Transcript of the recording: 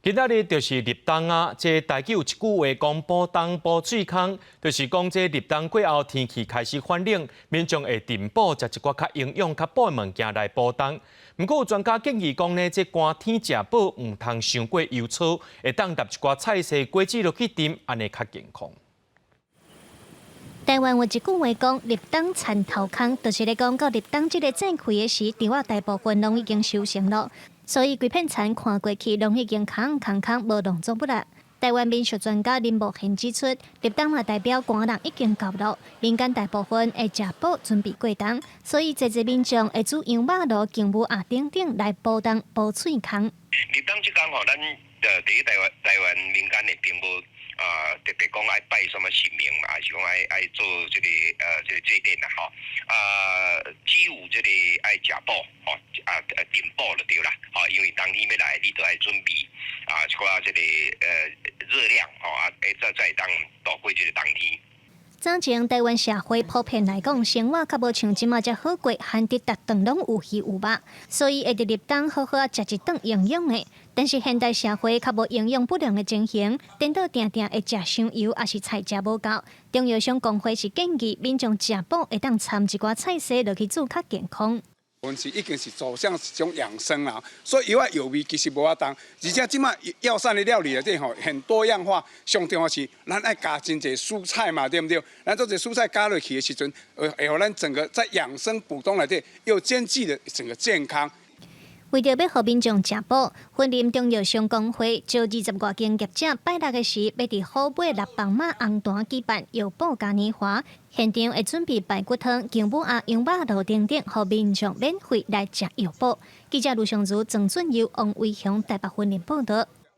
今仔日就是立冬啊！这台语有一句话讲补冬补水空，就是讲这立冬过后天气开始反冷，民众会填补食一寡较营养较饱的物件来补冬。不过有专家建议讲呢，这寒天食饱唔通伤过油粗，会当搭一寡菜色果子落去炖，安尼较健康。台湾有一句话讲，立冬田头空，就是咧讲到立冬这个节气的时，稻啊大部分拢已经收成了。所以，规片田看过去，拢已经空，无动作不力。台湾民俗专家林木贤指出，立冬也代表寒人已经到了，民间大部分会食饱准备过冬，所以侪侪民众会煮羊肉炉、姜母鸭等来补冬、补喙空。立冬即讲吼，咱第一台湾民间的并无特别讲爱拜什么神明嘛，还是讲爱做这个这个祭典啦吼。只有这个爱食补吼，填补就对啦。吼，因为冬天要来，你都爱准备一寡这个热量吼再当度过这个冬天。早前台湾社会普遍来讲，生活较无像即马遮好过，含得逐顿拢有鱼有肉，所以会伫立冬好好食一顿营养的。但是现代社会较无营养不良的情形，颠倒定定会食伤油，也是菜食无够。中药商工会是建议民众食饱会当掺一寡菜色落去煮较健康。阮是已经是走向一种养生啦，所以药有味其实无法当，而且即马药膳的料理内底吼很多样化，上重要是咱爱加真侪蔬菜嘛，对不对？咱做这蔬菜加落去的时阵，会让咱整个在养生补充内底又兼具的整个健康。为着要互民众食饱，云林中药商工会招20外间业者，拜六的时要伫好尾6磅马红坛举办药补嘉年华，现场会准备排骨汤、姜母鸭、羊肉炉等，互民众免费来食药补。记者卢尚如、郑俊佑、王伟雄台北云林报道。